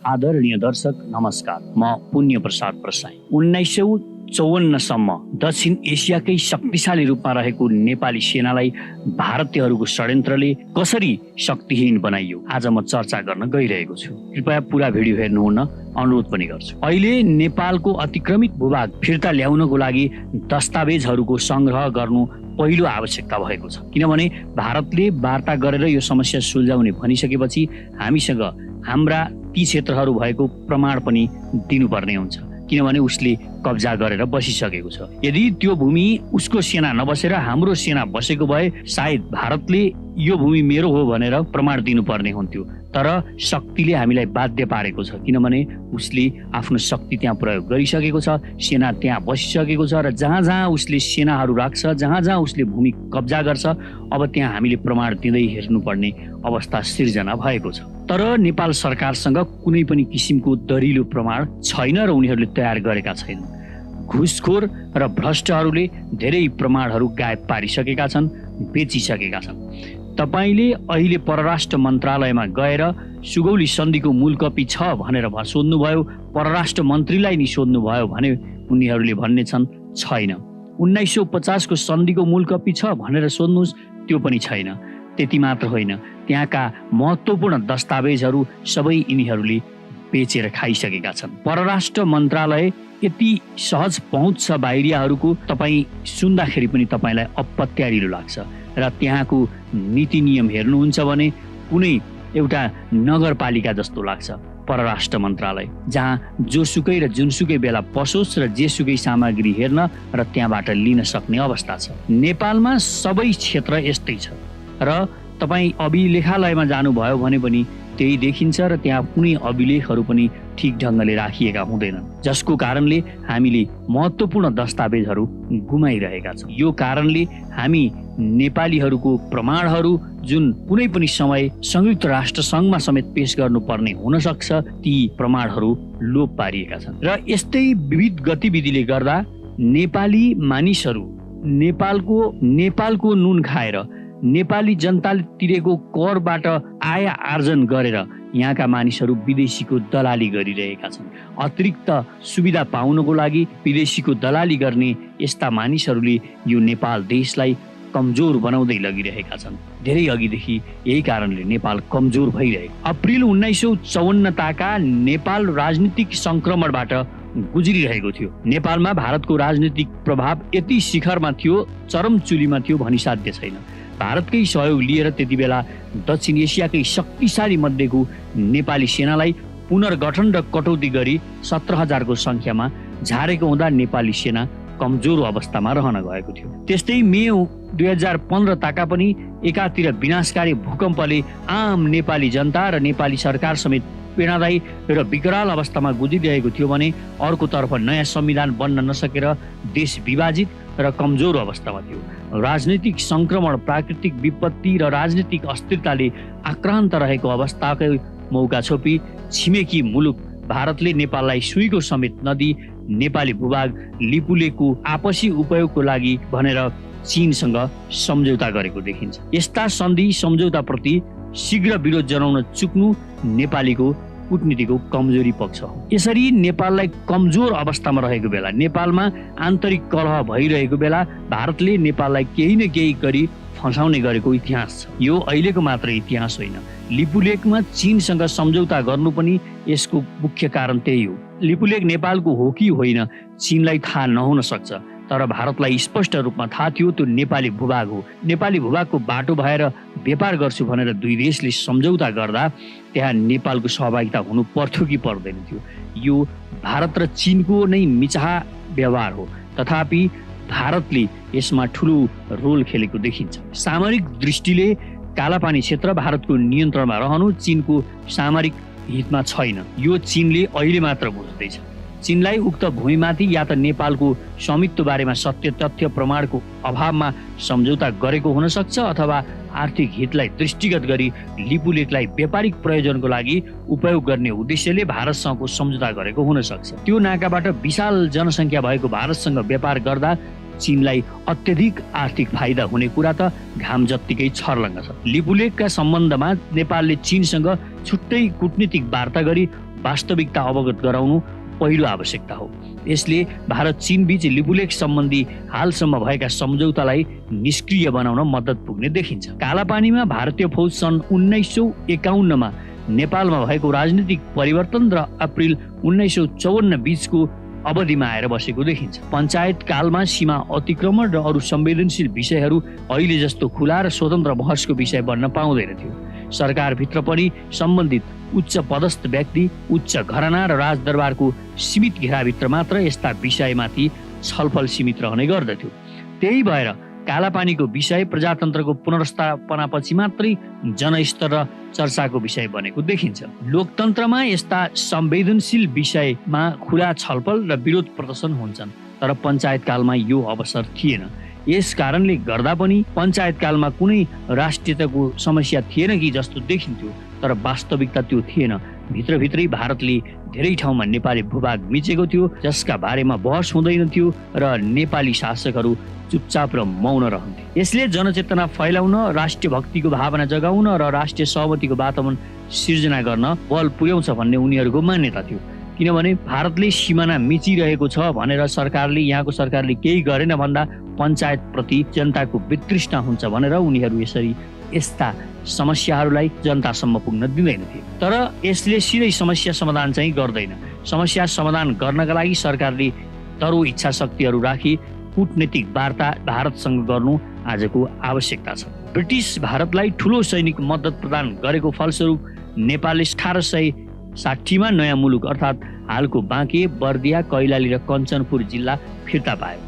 आदरणीय दर्शक नमस्कार, म पुण्य प्रसाद प्रसाई। 1954सम्म दक्षिण एसियाकै शक्तिशाली रूपमा रहेको नेपाली सेनालाई भारतीयहरूको षड्यन्त्रले कसरी शक्तिहीन बनाइयो, आज म चर्चा गर्न गइरहेको छु। कृपया पुरा भिडियो हेर्नुहुन अनुरोध पनि गर्छु। अहिले नेपालको अतिक्रमित भूभाग फिर्ता ल्याउनको लागि दस्तावेजहरूको संग्रह गर्नु पहिलो आवश्यकता भएको छ, किनभने भारतले वार्ता गरेर यो समस्या सुल्झाउने भनिसकेपछि हामीसँग हाम्रा ती क्षेत्रहरू भएको प्रमाण पनि दिनुपर्ने हुन्छ, किनभने उसले कब्जा गरेर बसिसकेको छ। यदि त्यो भूमि उसको सेना नबसेर हाम्रो सेना बसेको भए सायद भारतले यो भूमि मेरो हो भनेर प्रमाण दिनुपर्ने हुन्थ्यो, तर शक्तिले हामीलाई बाध्य पारेको छ, किनभने उसले आफ्नो शक्ति त्यहाँ प्रयोग गरिसकेको छ, सेना त्यहाँ बसिसकेको छ र जहाँ जहाँ उसले सेनाहरू राख्छ, जहाँ जहाँ उसले भूमि कब्जा गर्छ, अब त्यहाँ हामीले प्रमाण दिँदै हेर्नुपर्ने अवस्था सिर्जना भएको छ। तर नेपाल सरकारसँग कुनै पनि किसिमको दरिलो प्रमाण छैन र उनीहरूले तयार गरेका छैनन्। घुसखोर र भ्रष्टहरूले धेरै प्रमाणहरू गायब पारिसकेका छन्, बेचिसकेका छन्। तपाईले अहिले परराष्ट्र मन्त्रालयमा गएर सुगौली सन्धिको मूल कपी छ भनेर सोध्नुभयो, परराष्ट्र मन्त्रीलाई नि सोध्नुभयो भने उनीहरूले भन्ने छन् छैन। 1950 को सन्धिको मूल कपी छ भनेर सोध्नुहोस्, त्यो पनि छैन। त्यति मात्र होइन, त्यहाँका महत्त्वपूर्ण दस्तावेजहरू सबै यिनीहरूले बेचेर खाइसकेका छन्। परराष्ट्र मन्त्रालय यति सहज पहुँच छ बाहिरियाहरूको, तपाईँ सुन्दाखेरि पनि तपाईँलाई अपत्यारिलो लाग्छ र त्यहाँको नीति नियम हेर्नुहुन्छ भने कुनै एउटा नगरपालिका जस्तो लाग्छ परराष्ट्र मन्त्रालय, जहाँ जोसुकै र जुनसुकै बेला पसोस् र जेसुकै सामग्री हेर्न र त्यहाँबाट लिन सक्ने अवस्था छ। नेपालमा सबै क्षेत्र यस्तै छ र तपाईँ अभिलेखालयमा जानुभयो भने पनि त्यही देखिन्छ र त्यहाँ कुनै अभिलेखहरू पनि ठिक ढङ्गले राखिएका हुँदैनन्, जसको कारणले हामीले महत्त्वपूर्ण दस्तावेजहरू गुमाइरहेका छौँ। यो कारणले हामी नेपालीहरूको प्रमाणहरू जुन कुनै पनि समय संयुक्त राष्ट्र सङ्घमा समेत पेश गर्नुपर्ने हुनसक्छ, ती प्रमाणहरू लोप पारिएका छन्। र यस्तै विविध गतिविधिले गर्दा नेपाली मानिसहरू नेपालको नुन खाएर नेपाली जनताले तिरेको करबाट आय आर्जन गरेर यहाँका मानिसहरू विदेशीको दलाली गरिरहेका छन्। अतिरिक्त सुविधा पाउनको लागि विदेशीको दलाली गर्ने यस्ता मानिसहरूले यो नेपाल देशलाई कमजोर बनाउँदै लगिरहेका छन्। धेरै अघिदेखि यही कारणले नेपाल कमजोर भइरहेको। अप्रिल 1954 ताका नेपाल राजनीतिक संक्रमणबाट गुज्रिरहेको थियो। नेपालमा भारतको राजनीतिक प्रभाव यति शिखरमा थियो, चरम चुलीमा थियो भनी साध्य छैन। भारतकै सहयोग लिएर त्यति बेला दक्षिण एसियाकै शक्तिशाली मध्येको नेपाली सेनालाई पुनर्गठन र कटौती गरी 17,000 को संख्यामा झारेको हुँदा नेपाली सेना कमजोर अवस्थामा रहन गएको थियो। त्यस्तै मे 2015 ताका पनि एकातिर विनाशकारी भूकम्पले आम नेपाली जनता र नेपाली सरकार समेत पीडादायी र विकराल अवस्थामा गुज्रिरहेको थियो भने अर्कोतर्फ नयाँ संविधान बन्न नसकेर देश विभाजित र कमजोर अवस्थामा थियो। राजनीतिक संक्रमण, प्राकृतिक विपत्ति र राजनीतिक अस्थिरताले आक्रान्त रहेको अवस्थाकै मौका छोपी छिमेकी मुलुक भारतले नेपाललाई सुईको समेत नदी नेपाली भूभाग लिपुलेको आपसी उपयोगको लागि भनेर चीनसँग सम्झौता गरेको देखिन्छ। यस्ता सन्धि सम्झौताप्रति शीघ्र विरोध जनाउन चुक्नु नेपालीको कूटनीतिको कमजोरी पक्ष हो। यसरी नेपाललाई कमजोर अवस्थामा रहेको बेला, नेपालमा आन्तरिक कलह भइरहेको बेला भारतले नेपाललाई केही न केही गरी फसाउने गरेको इतिहास छ। यो अहिलेको मात्र इतिहास होइन। लिपुलेकमा चीनसँग सम्झौता गर्नु पनि यसको मुख्य कारण त्यही हो। लिपुलेक नेपालको हो कि होइन चीनलाई थाहा नहुन सक्छ, तर भारतलाई स्पष्ट रूपमा थाहा थियो त्यो नेपाली भूभाग हो। नेपाली भूभागको बाटो भएर व्यापार गर्छु भनेर दुई देशले सम्झौता गर्दा त्यहाँ नेपालको सहभागिता हुनु पर्थ्यो कि पर्दैन थियो। यो भारत र चीनको नै मिचाहा व्यवहार हो, तथापि भारतले यसमा ठुलो रोल खेलेको देखिन्छ। सामरिक दृष्टिले कालापानी क्षेत्र भारतको नियन्त्रणमा रहनु चीनको सामरिक हितमा छैन। यो चीनले अहिले मात्र बुझ्दैछ। चीनलाई उक्त भूमिमाथि या त नेपालको स्वामित्व बारेमा सत्य तथ्य प्रमाणको अभावमा सम्झौता गरेको हुन सक्छ, अथवा आर्थिक हितलाई दृष्टिगत गरी लिपुलेकलाई व्यापारिक प्रयोजनको लागि उपयोग गर्ने उद्देश्यले भारतसँगको सम्झौता गरेको हुन सक्छ। त्यो नाकाबाट विशाल जनसङ्ख्या भएको भारतसँग व्यापार गर्दा चीनलाई अत्यधिक आर्थिक फाइदा हुने कुरा त घाम जत्तिकै छर्लङ्ग छ। लिपुलेखका सम्बन्धमा नेपालले चीनसँग छुट्टै कूटनीतिक वार्ता गरी वास्तविकता अवगत गराउनु पहिलो आवश्यकता हो। यसले भारत चीन बीच लिपुलेख सम्बन्धी हालसम्म भएका सम्झौतालाई निष्क्रिय बनाउन मद्दत पुग्ने देखिन्छ। कालापानीमा भारतीय फौज सन् 1951 मा नेपालमा भएको राजनीतिक परिवर्तन र अप्रिल 1954 बीचको अवधिमा आएर बसेको देखिन्छ। पञ्चायत कालमा सीमा अतिक्रमण र अरू संवेदनशील विषयहरू अहिले जस्तो खुला र स्वतन्त्र बहसको विषय बन्न पाउँदैन थियो। सरकारभित्र पनि सम्बन्धित उच्च पदस्थ व्यक्ति, उच्च घराना र राजदरबारको सीमित घेराभित्र मात्र यस्ता विषयमाथि छलफल सीमित रहने गर्दथ्यो। त्यही भएर कालापानीको विषय प्रजातन्त्रको पुनर्स्थापनापछि मात्रै जनस्तर र चर्चाको विषय बनेको देखिन्छ। लोकतन्त्रमा यस्ता संवेदनशील विषयमा खुला छलफल र विरोध प्रदर्शन हुन्छन्, तर पञ्चायतकालमा यो अवसर थिएन। यस कारणले गर्दा पनि पञ्चायतकालमा कुनै राष्ट्रियताको समस्या थिएन कि जस्तो देखिन्थ्यो, तर वास्तविकता त्यो थिएन। भित्रभित्रै भारतले धेरै ठाउँमा नेपाली भूभाग मिचेको थियो, जसका बारेमा बहस हुँदैन थियो र नेपाली शासकहरू चुपचाप र मौन रहन्थे। यसले जनचेतना फैलाउन, राष्ट्रिय भक्तिको भावना जगाउन र राष्ट्रिय सहमतिको वातावरण सिर्जना गर्न बल पुर्याउँछ भन्ने उनीहरूको मान्यता थियो। किनभने भारतले सिमाना मिचिरहेको छ भनेर यहाँको सरकारले केही गरेन भन्दा पञ्चायतप्रति जनताको वितृष्णा हुन्छ भनेर उनीहरू यस्ता समस्याहरूलाई जनतासम्म पुग्न दिँदैनथे। तर यसले सिधै समस्या समाधान चाहिँ गर्दैन। समस्या समाधान गर्नका लागि सरकारले तरो इच्छा शक्तिहरू राखी कूटनीतिक वार्ता भारतसँग गर्नु आजको आवश्यकता छ। ब्रिटिस भारतलाई ठूलो सैनिक मद्दत प्रदान गरेको फलस्वरूप नेपालले 1860 मा नयाँ मुलुक अर्थात् हालको बाँके, बर्दिया, कैलाली र कञ्चनपुर जिल्ला फिर्ता पायो।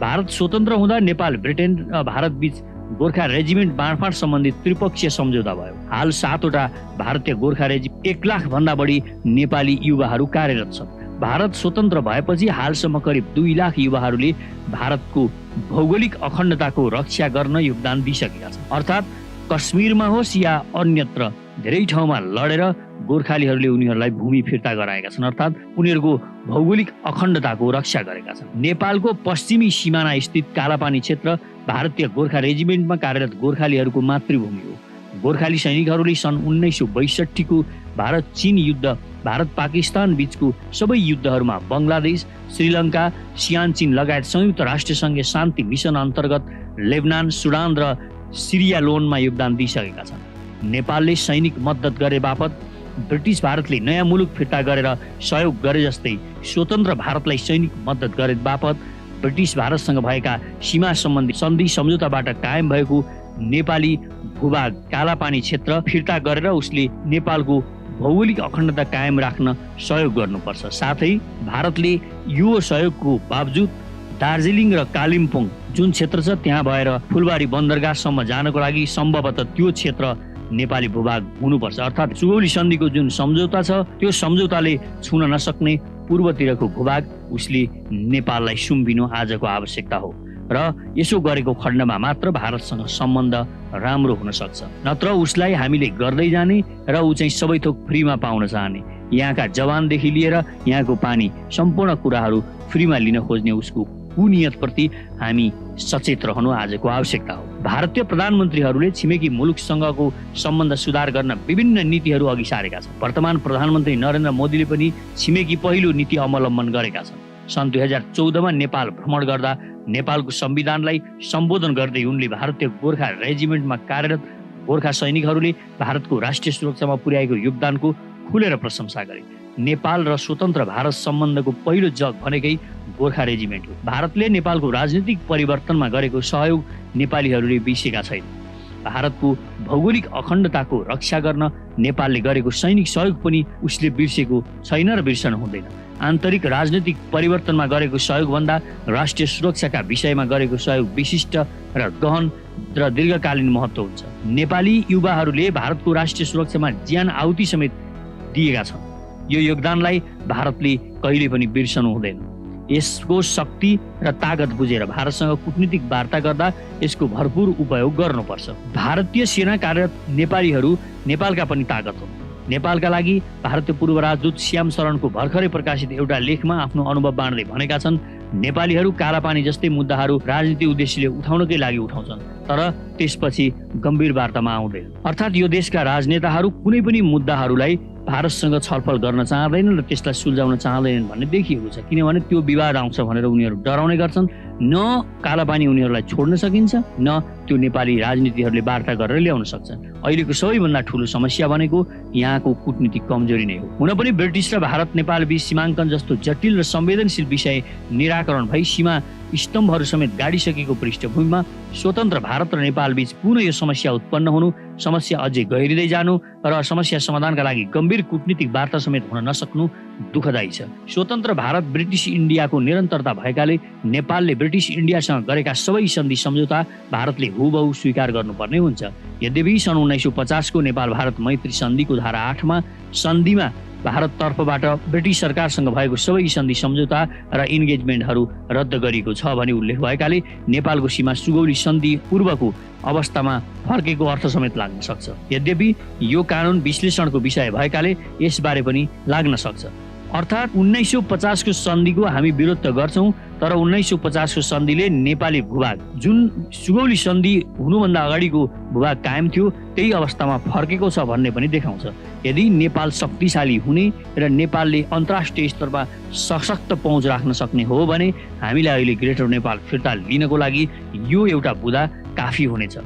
भारत स्वतन्त्र हुँदा नेपाल, ब्रिटेन र भारत बीच गोर्खा रेजिमेन्ट बाँडफाँड सम्बन्धी त्रिपक्षीय सम्झौता भयो। हाल 7 वटा भारतीय गोर्खा रेजिमेन्ट 1 लाख भन्दा बढी नेपाली युवाहरू कार्यरत छन्। भारत स्वतन्त्र भएपछि हालसम्म करिब 2 लाख युवाहरूले भारतको भौगोलिक अखण्डताको रक्षा गर्न योगदान दिइसकेका छन्। अर्थात् कश्मीरमा होस् या अन्यत्र धेरै ठाउँमा लडेर गोर्खालीहरूले उनीहरूलाई भूमि फिर्ता गराएका छन्, अर्थात् उनीहरूको भौगोलिक अखण्डताको रक्षा गरेका छन्। नेपालको पश्चिमी सिमाना स्थित कालापानी क्षेत्र भारतीय गोर्खा रेजिमेन्टमा कार्यरत गोर्खालीहरूको मातृभूमि हो। गोर्खाली सैनिकहरूले सन् 1962 को भारत चीन युद्ध, भारत पाकिस्तान बीचको सबै युद्धहरूमा बङ्गलादेश, श्रीलङ्का, सियानचिन लगायत संयुक्त राष्ट्रसङ्घीय शान्ति मिसन अन्तर्गत लेबनान, सुडान र सिरियालोनमा योगदान दिइसकेका छन्। नेपालले सैनिक मद्दत गरे बापत ब्रिटिस भारतले नयाँ मुलुक फिर्ता गरेर सहयोग गरे जस्तै स्वतन्त्र भारतलाई सैनिक मद्दत गरे बापत ब्रिटिस भारतसँग भएका सीमा सम्बन्धी सन्धि सम्झौताबाट कायम भएको नेपाली भूभाग कालापानी क्षेत्र फिर्ता गरेर उसले नेपालको भौगोलिक अखण्डता कायम राख्न सहयोग गर्नुपर्छ। साथै भारतले यो सहयोगको बावजुद दार्जिलिङ र कालिम्पोङ जुन क्षेत्र छ त्यहाँ भएर फुलबारी बन्दरगाहसम्म जानको लागि सम्भवतः त्यो क्षेत्र नेपाली भूभाग हुनुपर्छ। अर्थात् सुगौली सन्धिको जुन सम्झौता छ त्यो सम्झौताले छुन नसक्ने पूर्वतिरको भूभाग उसले नेपाललाई सुम्पिनु आजको आवश्यकता हो र यसो गरेको खण्डमा मात्र भारतसँग सम्बन्ध राम्रो हुन सक्छ। नत्र उसलाई हामीले गर्दै जाने र ऊ चाहिँ सबै थोक फ्रीमा पाउन चाहने, यहाँका जवानदेखि लिएर यहाँको पानी सम्पूर्ण कुराहरू फ्रीमा लिन खोज्ने उसको कुनियतप्रति हामी सचेत रहनु आजको आवश्यकता हो। भारतीय प्रधानमन्त्रीहरूले छिमेकी मुलुकसँगको सम्बन्ध सुधार गर्न विभिन्न नीतिहरू अघि सारेका छन्। वर्तमान प्रधानमन्त्री नरेन्द्र मोदीले पनि छिमेकी पहिलो नीति अवलम्बन गरेका छन्। सन् 2014 मा नेपाल भ्रमण गर्दा नेपालको संविधानलाई सम्बोधन गर्दै उनले भारतीय गोर्खा रेजिमेन्टमा कार्यरत गोर्खा सैनिकहरूले भारतको राष्ट्रिय सुरक्षामा पुर्याएको योगदानको खुलेर प्रशंसा गरे। नेपाल र स्वतन्त्र भारत सम्बन्धको पहिलो जग भनेकै गोर्खा रेजिमेन्ट हो। भारतले नेपालको राजनीतिक परिवर्तनमा गरेको सहयोग नेपालीहरूले बिर्सेका छैनन्। भारतको भौगोलिक अखण्डताको रक्षा गर्न नेपालले गरेको सैनिक सहयोग पनि उसले बिर्सेको छैन र बिर्सन हुँदैन। आन्तरिक राजनीतिक परिवर्तनमा गरेको सहयोगभन्दा राष्ट्रिय सुरक्षाका विषयमा गरेको सहयोग विशिष्ट र गहन र दीर्घकालीन महत्त्व हुन्छ। नेपाली युवाहरूले भारतको राष्ट्रिय सुरक्षामा ज्यान आहुति समेत दिएका छन्। यो योगदानलाई भारतले कहिले पनि बिर्सनु हुँदैन। यसको शक्ति र ताकत बुझेर भारतसँग कूटनीतिक वार्ता गर्दा यसको भरपूर उपयोग गर्नुपर्छ। भारतीय सेना कार्यरत नेपालीहरू नेपालका पनि ताकत हुन्। नेपालका लागि भारतीय पूर्व राजदूत श्याम शरणको भर्खरै प्रकाशित एउटा लेखमा आफ्नो अनुभव बाँड्दै भनेका छन्, नेपालीहरू कालापानी जस्तै मुद्दाहरू राजनीतिक उद्देश्यले उठाउनकै लागि उठाउँछन्, तर त्यसपछि गम्भीर वार्तामा आउँदैन। अर्थात् यो देशका राजनेताहरू कुनै पनि मुद्दाहरूलाई भारतसँग छलफल गर्न चाहँदैनन् र त्यसलाई सुल्झाउन चाहँदैनन् भन्ने देखिएको छ। किनभने त्यो विवाद आउँछ भनेर उनीहरू डराउने गर्छन्। न कालापानी उनीहरूलाई छोड्न सकिन्छ, न त्यो नेपाली राजनीतिहरूले वार्ता गरेर ल्याउन सक्छन्। अहिलेको सबैभन्दा ठुलो समस्या भनेको यहाँको कूटनीतिक कमजोरी नै हो। हुन पनि ब्रिटिस र भारत नेपाल बीच सीमाङ्कन जस्तो जटिल र संवेदनशील विषय निराकरण भई सीमा स्तम्भहरू समेत गाडिसकेको पृष्ठभूमिमा स्वतन्त्र भारत र नेपाल बीच पुनः यो समस्या उत्पन्न हुनु, समस्या अझै गहिरिँदै जानु र समस्या समाधानका लागि गम्भीर कूटनीतिक वार्ता समेत हुन नसक्नु दुःखदायी छ। स्वतन्त्र भारत ब्रिटिस इन्डियाको निरन्तरता भएकाले नेपालले ब्रिटिस इन्डियासँग गरेका सबै सन्धि सम्झौता भारतले हुबहु स्वीकार गर्नुपर्ने हुन्छ। यद्यपि सन् 1950 को नेपाल भारत मैत्री सन्धिको धारा 8 मा सन्धिमा भारत तर्फबाट ब्रिटिस सरकारसँग भएको सबै सन्धि सम्झौता र इन्गेजमेन्टहरू रद्द गरिएको छ भनी उल्लेख भएकाले नेपालको सीमा सुगौली सन्धि पूर्वको अवस्थामा फर्केको अर्थ समेत लाग्न सक्छ। यद्यपि यो कानुन विश्लेषणको विषय भएकाले यसबारे पनि लाग्न सक्छ। अर्थात् 1950 को सन्धिको हामी विरोध त गर्छौं, तर 1950 को सन्धिले नेपाली भूभाग जुन सुगौली सन्धि हुनुभन्दा अगाडिको भूभाग कायम थियो त्यही अवस्थामा फर्केको छ भन्ने पनि देखाउँछ। यदि नेपाल शक्तिशाली हुने र नेपालले अन्तर्राष्ट्रिय स्तरमा सशक्त पहुँच राख्न सक्ने हो भने हामीलाई अहिले ग्रेटर नेपाल फिर्ता लिनको लागि यो एउटा बुँदा काफी हुनेछ।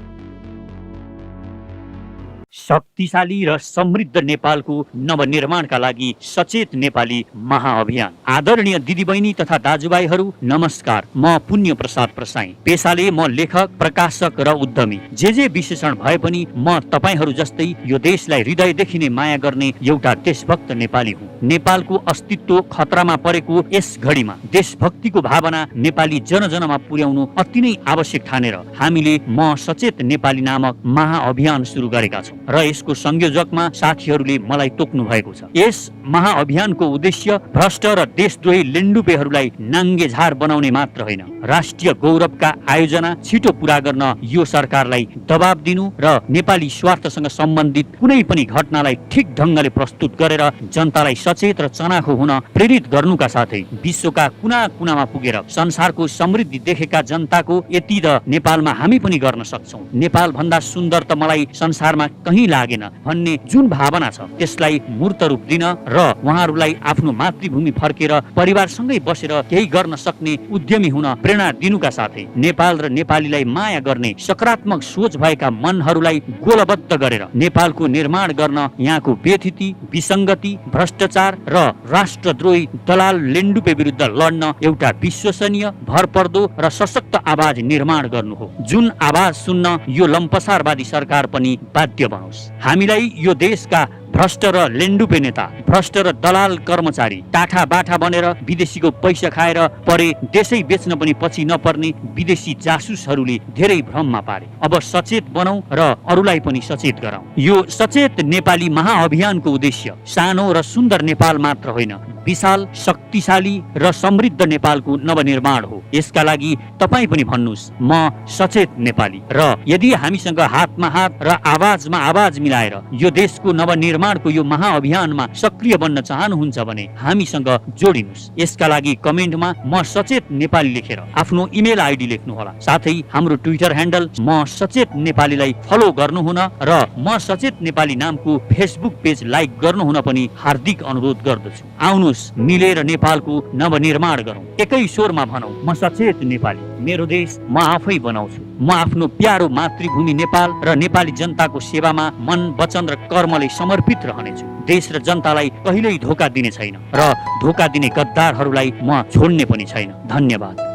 शक्तिशाली र समृद्ध नेपालको नवनिर्माणका लागि सचेत नेपाली महाअभियान। आदरणीय दिदीबहिनी तथा दाजुभाइहरू नमस्कार, म पुण्य प्रसाद प्रसाई। पेशाले म लेखक, प्रकाशक र उद्यमी। जे विशेषण भए पनि म तपाईहरू जस्तै यो देशलाई हृदयदेखि नै माया गर्ने एउटा देशभक्त नेपाली हुँ। नेपालको अस्तित्व खतरामा परेको यस घडीमा देशभक्तिको भावना नेपाली जनजनमा पुर्याउनु अति नै आवश्यक ठानेर हामीले म सचेत नेपाली नामक महाअभियान सुरु गरेका छौँ र यसको संयोजकमा साथीहरूले मलाई तोक्नु भएको छ। यस महाअभियानको उद्देश्य भ्रष्ट र देशद्रोही लेन्डुपेहरूलाई नाङ्गे झार बनाउने मात्र होइन, राष्ट्रिय गौरवका आयोजना छिटो पूरा गर्न यो सरकारलाई दबाब दिनु र नेपाली स्वार्थसँग सम्बन्धित कुनै पनि घटनालाई ठिक ढङ्गले प्रस्तुत गरेर जनतालाई सचेत र चनाखो हुन प्रेरित गर्नुका साथै विश्वका कुना कुनामा पुगेर संसारको समृद्धि देखेका जनताको यति त नेपालमा हामी पनि गर्न सक्छौं, नेपाल भन्दा सुन्दर त मलाई संसारमा कहीँ लागेन भन्ने जुन भावना छ त्यसलाई मूर्त रूप दिन र उहाँहरूलाई आफ्नो मातृभूमि फर्केर परिवारसँगै बसेर केही गर्न सक्ने उद्यमी हुन प्रेरणा दिनुका साथै नेपाल र नेपालीलाई माया गर्ने सकारात्मक सोच भएका मनहरूलाई गोलबद्ध गरेर नेपालको निर्माण गर्न यहाँको व्यथिति, विसङ्गति, भ्रष्टाचार र राष्ट्रद्रोही दलाल लेन्डुपे विरुद्ध लड्न एउटा विश्वसनीय, भरपर्दो र सशक्त आवाज निर्माण गर्नु हो, जुन आवाज सुन्न यो लम्पसारवादी सरकार पनि बाध्य बनोस्। हामीलाई यो देशका भ्रष्ट र लेन्डुपे नेता, भ्रष्ट र दलाल कर्मचारी टाठा बाठा बनेर विदेशीको पैसा खाएर परे देशै बेच्न पनि पछि नपर्ने विदेशी जासुसहरूले धेरै भ्रममा पारे। अब सचेत बनौं र अरूलाई पनि सचेत गराउँ। यो सचेत नेपाली महाअभियानको उद्देश्य सानो र सुन्दर नेपाल मात्र होइन, विशाल, शक्तिशाली र समृद्ध नेपालको नवनिर्माण हो। यसका लागि तपाई पनि भन्नुस् म सचेत नेपाली। र यदि हामीसँग हातमा हात र आवाजमा आवाज मिलाएर यो देशको नवनिर्माणको यो महाअभियानमा सक्रिय बन्न चाहनुहुन्छ भने हामीसँग जोडिनुस्। यसका लागि कमेन्टमा म सचेत नेपाली लेखेर आफ्नो इमेल आइडी लेख्नुहोला। साथै हाम्रो ट्विटर ह्यान्डल म सचेत नेपालीलाई फलो गर्नुहुन र म सचेत नेपाली नामको फेसबुक पेज लाइक गर्नुहुन पनि हार्दिक अनुरोध गर्दछु। आउनुहोस् मिलेर नेपालको नवनिर्माण गरौँ। एकै स्वरमा भनौँ म सचेत नेपाली, मेरो देश म आफै बनाउँछु। म आफ्नो प्यारो मातृभूमि नेपाल र नेपाली जनताको सेवामा मन, वचन र कर्मले समर्पित रहनेछु। देश र जनतालाई कहिल्यै धोका दिने छैन र धोका दिने गद्दारहरूलाई म छोड्ने पनि छैन। धन्यवाद।